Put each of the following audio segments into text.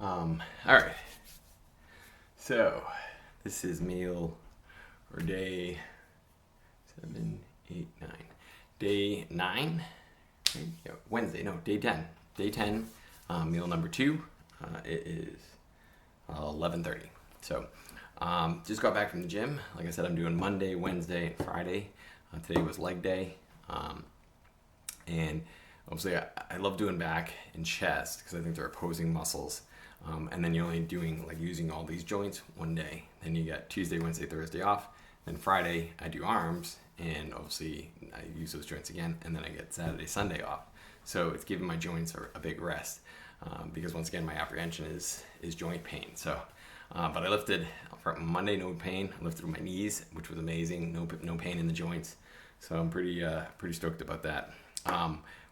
All right. So this is meal or day 7, 8, 9. Day 9. Right? Yeah, Wednesday. No, day 10. Day 10. Meal number 2. It is 11:30. So just got back from the gym. Like I said, I'm doing Monday, Wednesday, and Friday. Today was leg day. And obviously, I love doing back and chest because I think they're opposing muscles. And then you're only doing using all these joints one day. Then you get Tuesday, Wednesday, Thursday off. Then Friday I do arms, and obviously I use those joints again. And then I get Saturday, Sunday off. So it's giving my joints a big rest because once again my apprehension is joint pain. So, but I lifted for Monday, no pain. I lifted with my knees, which was amazing. No pain in the joints. So I'm pretty stoked about that.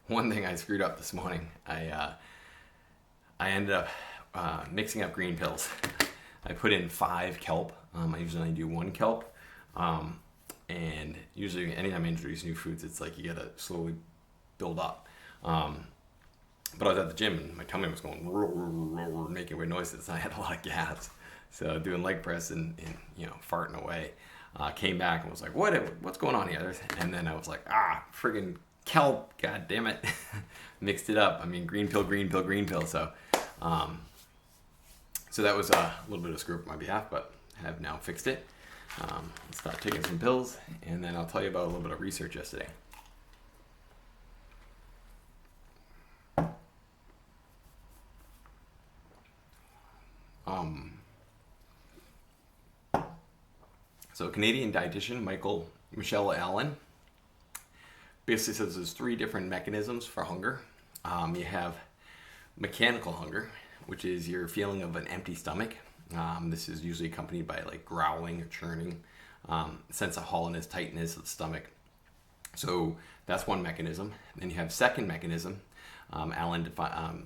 One thing I screwed up this morning. I ended up mixing up green pills. I put in 5 kelp. I usually only do 1 kelp. And usually anytime I introduce new foods, it's like you gotta slowly build up. But I was at the gym and my tummy was going making weird noises. I had a lot of gas. So doing leg press and farting away. Came back and was like, what's going on here? And then I was like, friggin' kelp, god damn it. Mixed it up. I mean, green pill. So so that was a little bit of a screw up on my behalf, but I have now fixed it. Let's start taking some pills, and then I'll tell you about a little bit of research yesterday. So Canadian dietitian Michelle Allen basically says there's 3 different mechanisms for hunger. You have mechanical hunger, which is your feeling of an empty stomach. This is usually accompanied by growling or churning, sense of hollowness, tightness of the stomach. So that's one mechanism. Then you have second mechanism, Allen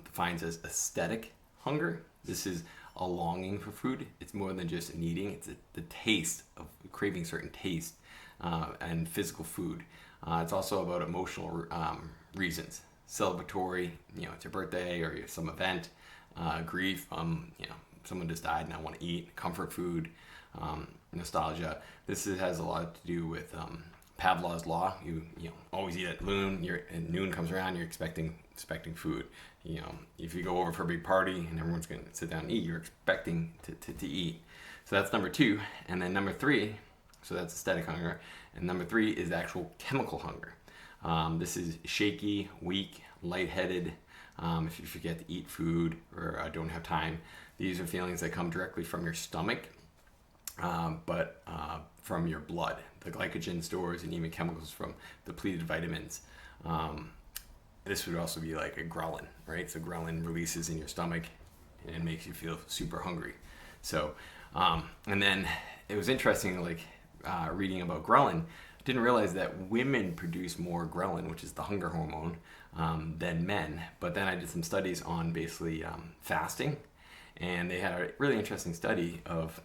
defines as aesthetic hunger. This is a longing for food. It's more than just an eating. It's the taste of craving certain taste and physical food. It's also about emotional reasons. Celebratory, it's your birthday or some event. Grief, someone just died and I want to eat. Comfort food, nostalgia. This has a lot to do with Pavlov's law. You always eat at noon. And noon comes around, you're expecting food. If you go over for a big party and everyone's going to sit down and eat, you're expecting to eat. So that's number 2. And then number 3, so that's aesthetic hunger. And number 3 is actual chemical hunger. This is shaky, weak, lightheaded. If you forget to eat food or don't have time, these are feelings that come directly from your stomach, but from your blood. The glycogen stores and even chemicals from depleted vitamins. This would also be like a ghrelin, right? So ghrelin releases in your stomach and makes you feel super hungry. So, and then it was interesting, reading about ghrelin. I didn't realize that women produce more ghrelin, which is the hunger hormone, than men. But then I did some studies on basically fasting, and they had a really interesting study of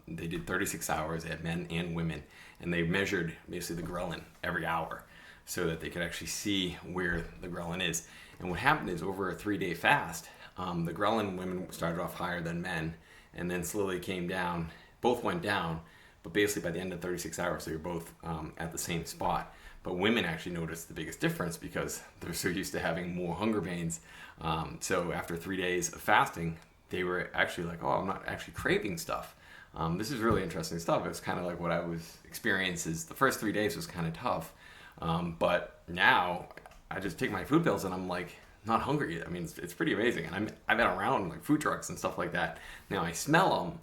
they did 36 hours. They had men and women, and they measured basically the ghrelin every hour so that they could actually see where the ghrelin is. And what happened is over a 3-day fast, the ghrelin women started off higher than men and then slowly came down. Both went down, but basically by the end of 36 hours, they were both at the same spot. But women actually noticed the biggest difference because they're so used to having more hunger pains. So after 3 days of fasting, they were actually like, I'm not actually craving stuff. This is really interesting stuff. It's kind of like what I was experiencing. The first 3 days was kind of tough. But now I just take my food pills and I'm not hungry. I mean, it's pretty amazing. And I've been around food trucks and stuff like that. Now I smell them,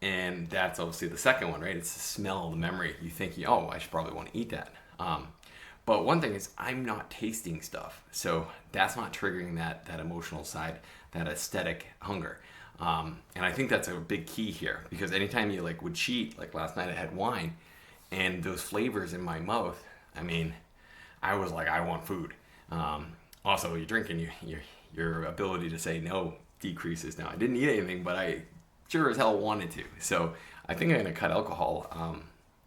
and that's obviously the second one, right? It's the smell of the memory. You think, I should probably want to eat that. But one thing is I'm not tasting stuff. So that's not triggering that emotional side, that aesthetic hunger. And I think that's a big key here, because anytime you would cheat, like last night I had wine and those flavors in my mouth, I mean, I was like, I want food. Also, you're drinking, your ability to say no decreases. Now, I didn't eat anything, but I sure as hell wanted to. So I think I'm going to cut alcohol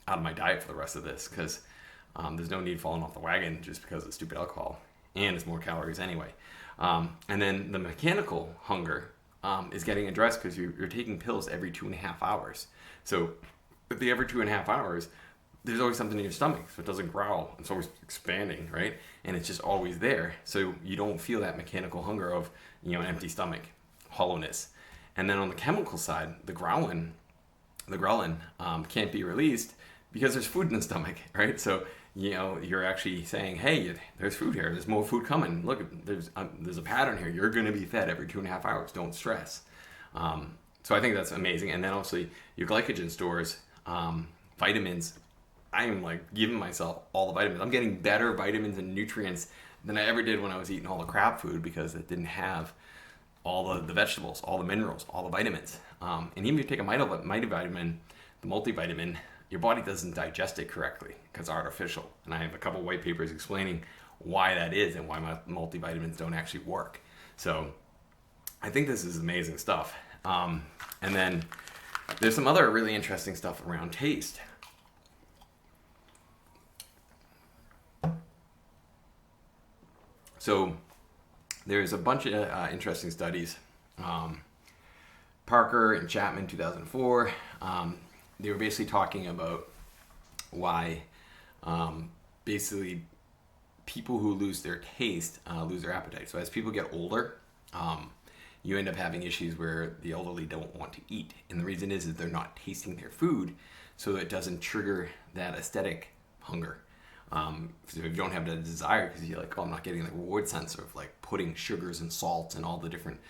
out of my diet for the rest of this, because there's no need falling off the wagon just because of stupid alcohol. and it's more calories anyway. And then the mechanical hunger is getting addressed because you're taking pills every 2.5 hours. So at the every 2.5 hours, there's always something in your stomach, so it doesn't growl. It's always expanding, right? And it's just always there, so you don't feel that mechanical hunger of an empty stomach, hollowness. And then on the chemical side, the ghrelin can't be released because there's food in the stomach, right? So you're actually saying, hey, there's food here. There's more food coming. Look, there's a pattern here. You're going to be fed every 2.5 hours. Don't stress. So I think that's amazing. And then obviously your glycogen stores, vitamins. I am like giving myself all the vitamins. I'm getting better vitamins and nutrients than I ever did when I was eating all the crap food because it didn't have all the vegetables, all the minerals, all the vitamins. And even if you take a multivitamin, the multivitamin, your body doesn't digest it correctly because it's artificial. And I have a couple white papers explaining why that is and why my multivitamins don't actually work. So I think this is amazing stuff. And then there's some other really interesting stuff around taste. So there's a bunch of interesting studies. Parker and Chapman, 2004, they were basically talking about why basically people who lose their taste lose their appetite. So as people get older, you end up having issues where the elderly don't want to eat. And the reason is they're not tasting their food, so it doesn't trigger that aesthetic hunger. So if you don't have that desire because you're like, I'm not getting the reward sense of like putting sugars and salts and all the different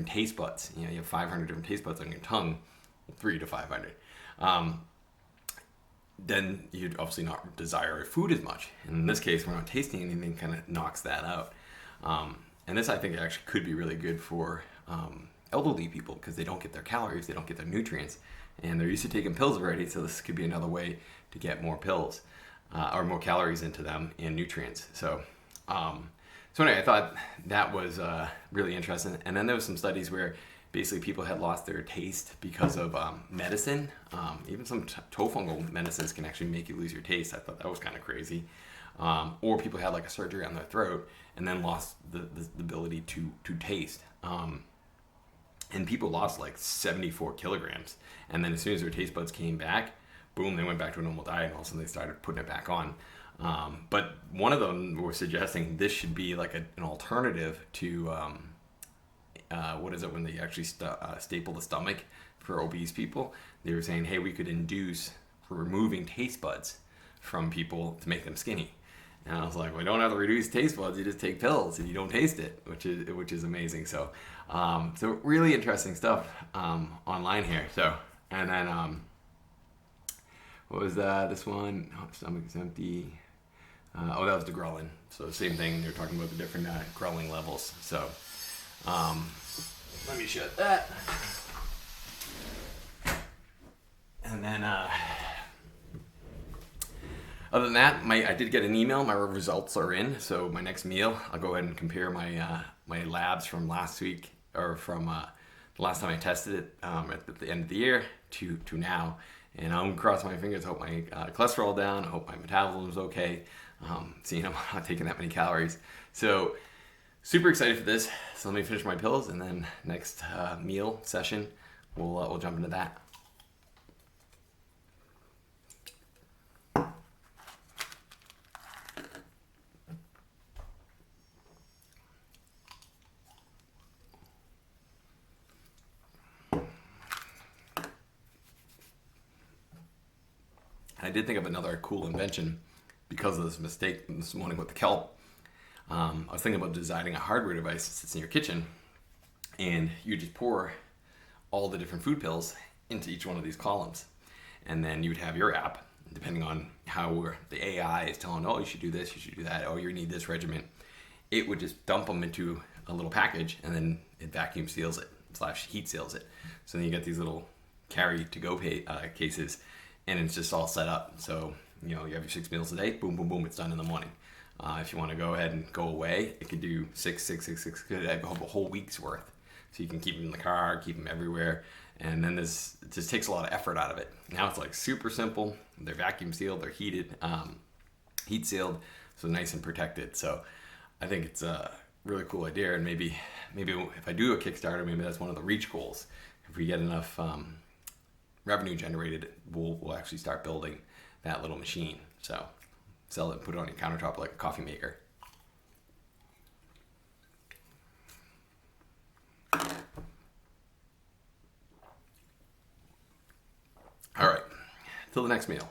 taste buds. You have 500 different taste buds on your tongue, 3 to 500. Then you'd obviously not desire food as much. And in this case, we're not tasting anything, kind of knocks that out. And this I think actually could be really good for elderly people because they don't get their calories, they don't get their nutrients, and they're used to taking pills already. So this could be another way to get more pills. Or more calories into them and nutrients. So anyway, I thought that was really interesting. And then there was some studies where basically people had lost their taste because of medicine. Even some fungal medicines can actually make you lose your taste. I thought that was kind of crazy. Or people had like a surgery on their throat and then lost the ability to taste. And people lost like 74 kilograms. And then as soon as their taste buds came back, boom, they went back to a normal diet, and all of a sudden they started putting it back on. But one of them were suggesting this should be like an alternative to, what is it when they actually staple the stomach for obese people? They were saying, hey, we could induce removing taste buds from people to make them skinny. And I was like, well, you don't have to reduce taste buds, you just take pills and you don't taste it, which is amazing. So really interesting stuff online here. So, and then, what was that? This one? Oh, stomach is empty. That was the ghrelin. So same thing. They're talking about the different ghrelin levels. So let me shut that. And then other than that, I did get an email. My results are in. So my next meal, I'll go ahead and compare my labs from last week or from the last time I tested it at the end of the year to now. And I'm crossing my fingers, hope my cholesterol down, I hope my metabolism's okay. Seeing I'm not taking that many calories. So super excited for this. So let me finish my pills and then next meal session, we'll jump into that. I did think of another cool invention because of this mistake this morning with the kelp. I was thinking about designing a hardware device that sits in your kitchen, and you just pour all the different food pills into each one of these columns. And then you would have your app, depending on how the AI is telling, oh, you should do this, you should do that, oh, you need this regimen. It would just dump them into a little package, and then it vacuum seals it, / heat seals it. So then you get these little carry-to-go cases, and it's just all set up. So, you have your 6 meals a day, boom, boom, boom, it's done in the morning. If you want to go ahead and go away, it could do 6, could have a whole week's worth. So you can keep them in the car, keep them everywhere. And then it just takes a lot of effort out of it. Now it's like super simple. They're vacuum sealed, they're heat sealed. so nice and protected. So I think it's a really cool idea, and maybe if I do a Kickstarter, maybe that's one of the reach goals. If we get enough revenue generated, we'll actually start building that little machine. So sell it and put it on your countertop like a coffee maker. All right, till the next meal.